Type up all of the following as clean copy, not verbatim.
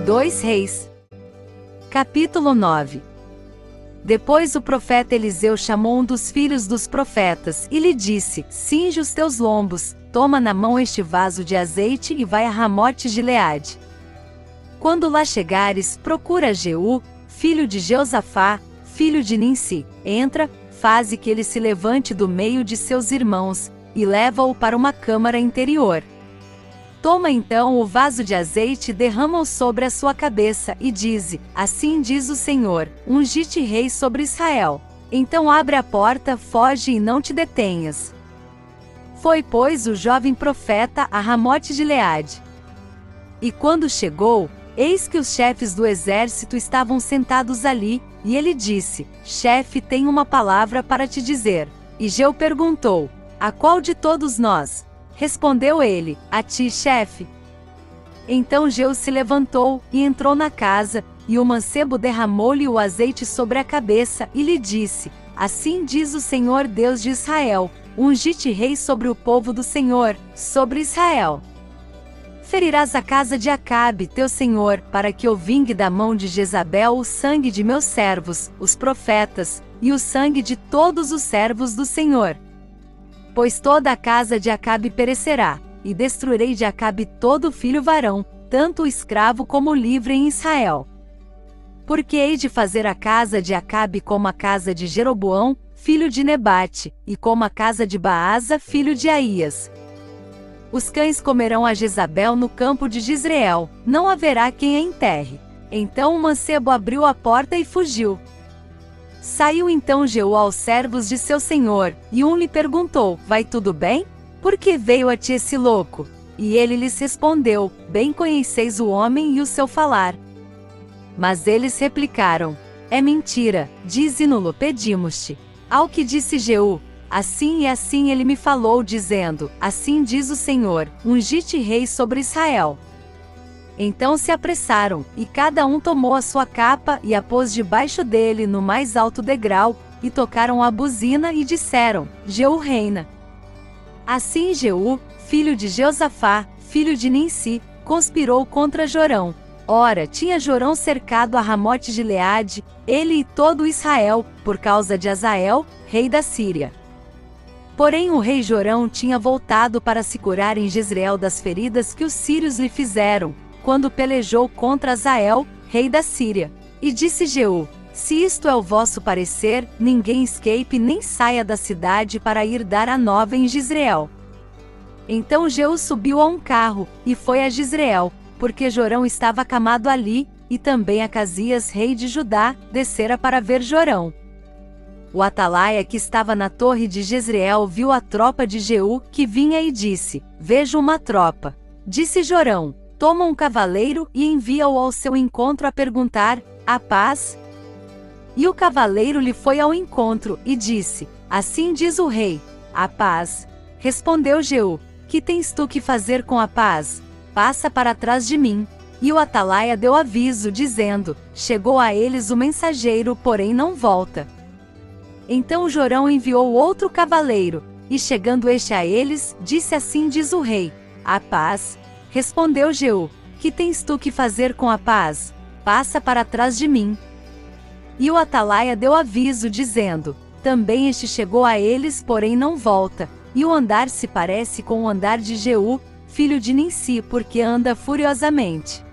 2 Reis. Capítulo 9. Depois o profeta Eliseu chamou um dos filhos dos profetas e lhe disse: cinge os teus lombos, toma na mão este vaso de azeite e vai a Ramote-Gileade. Quando lá chegares, procura Jeú, filho de Jeosafá, filho de Ninsi, entra, faze que ele se levante do meio de seus irmãos, e leva-o para uma câmara interior. Toma então o vaso de azeite e derrama-o sobre a sua cabeça, e dize: assim diz o Senhor, ungi-te rei sobre Israel. Então abre a porta, foge e não te detenhas. Foi, pois, o jovem profeta a Ramote-Gileade. E quando chegou, eis que os chefes do exército estavam sentados ali, e ele disse: chefe, tenho uma palavra para te dizer. E Jeú perguntou: a qual de todos nós? Respondeu ele: a ti, chefe. Então Jeú se levantou, e entrou na casa, e o mancebo derramou-lhe o azeite sobre a cabeça, e lhe disse: assim diz o Senhor Deus de Israel, ungi-te rei sobre o povo do Senhor, sobre Israel. Ferirás a casa de Acabe, teu senhor, para que eu vingue da mão de Jezabel o sangue de meus servos, os profetas, e o sangue de todos os servos do Senhor. Pois toda a casa de Acabe perecerá, e destruirei de Acabe todo filho varão, tanto o escravo como o livre em Israel. Porque hei de fazer a casa de Acabe como a casa de Jeroboão, filho de Nebate, e como a casa de Baasa, filho de Aías. Os cães comerão a Jezabel no campo de Jezreel, não haverá quem a enterre. Então o mancebo abriu a porta e fugiu. Saiu então Jeú aos servos de seu senhor, e um lhe perguntou: vai tudo bem? Por que veio a ti esse louco? E ele lhes respondeu: bem conheceis o homem e o seu falar. Mas eles replicaram: é mentira, dize-no-lo, pedimos-te. Ao que disse Jeú: assim e assim ele me falou, dizendo: assim diz o Senhor, ungi-te rei sobre Israel. Então se apressaram, e cada um tomou a sua capa e a pôs debaixo dele no mais alto degrau, e tocaram a buzina e disseram: Jeú reina. Assim Jeú, filho de Jeosafá, filho de Ninsi, conspirou contra Jorão. Ora, tinha Jorão cercado a Ramote-Gileade, ele e todo Israel, por causa de Azael, rei da Síria. Porém o rei Jorão tinha voltado para se curar em Jezreel das feridas que os sírios lhe fizeram, quando pelejou contra Azael, rei da Síria. E disse Jeú: se isto é o vosso parecer, ninguém escape nem saia da cidade para ir dar a nova em Jezreel. Então Jeú subiu a um carro, e foi a Jezreel, porque Jorão estava acamado ali, e também Acasias, rei de Judá, descera para ver Jorão. O atalaia que estava na torre de Jezreel viu a tropa de Jeú, que vinha, e disse: vejo uma tropa. Disse Jorão: toma um cavaleiro e envia-o ao seu encontro a perguntar: a paz? E o cavaleiro lhe foi ao encontro, e disse: assim diz o rei, a paz. Respondeu Jeú: que tens tu que fazer com a paz? Passa para trás de mim. E o atalaia deu aviso, dizendo: chegou a eles o mensageiro, porém não volta. Então Jorão enviou outro cavaleiro, e chegando este a eles, disse: assim diz o rei, a paz. Respondeu Jeú: que tens tu que fazer com a paz? Passa para trás de mim. E o atalaia deu aviso, dizendo: também este chegou a eles, porém não volta, e o andar se parece com o andar de Jeú, filho de Ninsi, porque anda furiosamente.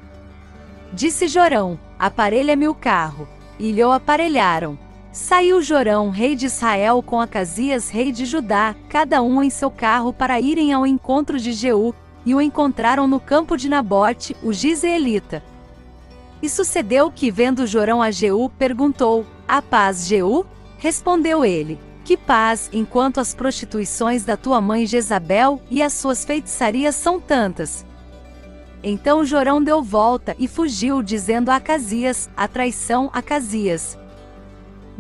Disse Jorão: aparelha-me o carro. E lhe o aparelharam. Saiu Jorão, rei de Israel, com Acasias, rei de Judá, cada um em seu carro, para irem ao encontro de Jeú, e o encontraram no campo de Nabote, o Jizreelita. E sucedeu que, vendo Jorão a Jeú, perguntou: a paz, Jeú? Respondeu ele: que paz, enquanto as prostituições da tua mãe Jezabel e as suas feitiçarias são tantas. Então Jorão deu volta e fugiu, dizendo a Acasias: a traição, Acasias.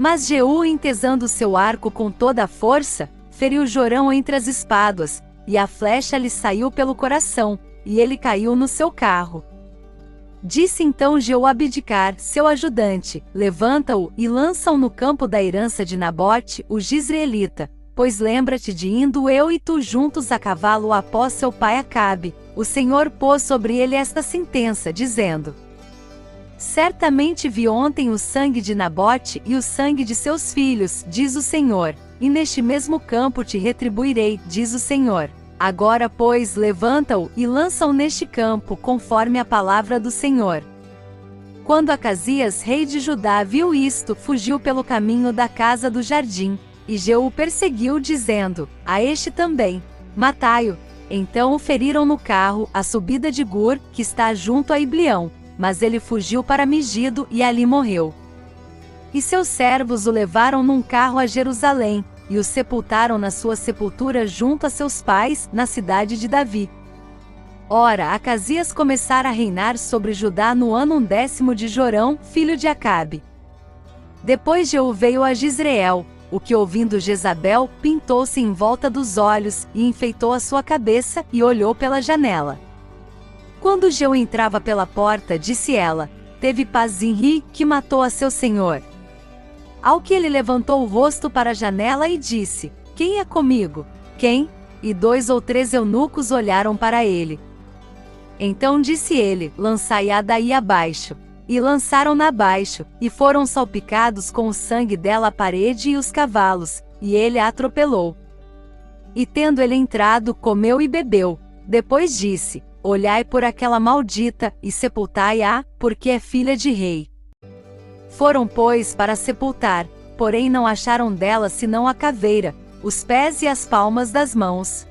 Mas Jeú, entesando seu arco com toda a força, feriu Jorão entre as espáduas, e a flecha lhe saiu pelo coração, e ele caiu no seu carro. Disse então Jeú a Abidcar, seu ajudante: levanta-o e lança-o no campo da herança de Nabote, o Jizreelita, pois lembra-te de indo eu e tu juntos a cavalo após seu pai Acabe, o Senhor pôs sobre ele esta sentença, dizendo: Certamente vi ontem o sangue de Nabote e o sangue de seus filhos, diz o Senhor, e neste mesmo campo te retribuirei, diz o Senhor. Agora, pois, levanta-o e lança-o neste campo, conforme a palavra do Senhor. Quando Acasias, rei de Judá, viu isto, fugiu pelo caminho da casa do jardim, e Jeú o perseguiu, dizendo: a este também, matai-o. Então o feriram no carro, à subida de Gur, que está junto a Iblião, mas ele fugiu para Megido e ali morreu. E seus servos o levaram num carro a Jerusalém, e o sepultaram na sua sepultura junto a seus pais, na cidade de Davi. Ora, Acasias começara a reinar sobre Judá no ano 10º de Jorão, filho de Acabe. Depois Jeú veio a Jezreel, o que ouvindo Jezabel, pintou-se em volta dos olhos, e enfeitou a sua cabeça, e olhou pela janela. Quando Jeú entrava pela porta, disse ela: teve paz Zinri, que matou a seu senhor. Ao que ele levantou o rosto para a janela e disse: quem é comigo? Quem? E 2 ou 3 eunucos olharam para ele. Então disse ele: lançai-a daí abaixo. E lançaram-na abaixo, e foram salpicados com o sangue dela a parede e os cavalos, e ele a atropelou. E tendo ele entrado, comeu e bebeu. Depois disse: olhai por aquela maldita, e sepultai-a, porque é filha de rei. Foram, pois, para sepultar, porém não acharam dela senão a caveira, os pés e as palmas das mãos.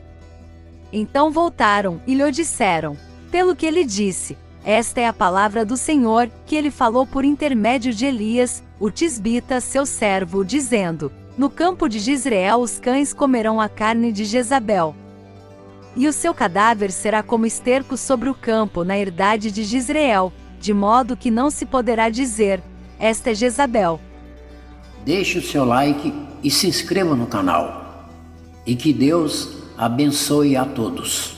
Então voltaram, e lhe disseram, pelo que ele disse: esta é a palavra do Senhor, que ele falou por intermédio de Elias, o tisbita, seu servo, dizendo: no campo de Jezreel os cães comerão a carne de Jezabel. E o seu cadáver será como esterco sobre o campo na herdade de Jezreel, de modo que não se poderá dizer: esta é Jezabel. Deixe o seu like e se inscreva no canal. E que Deus abençoe a todos.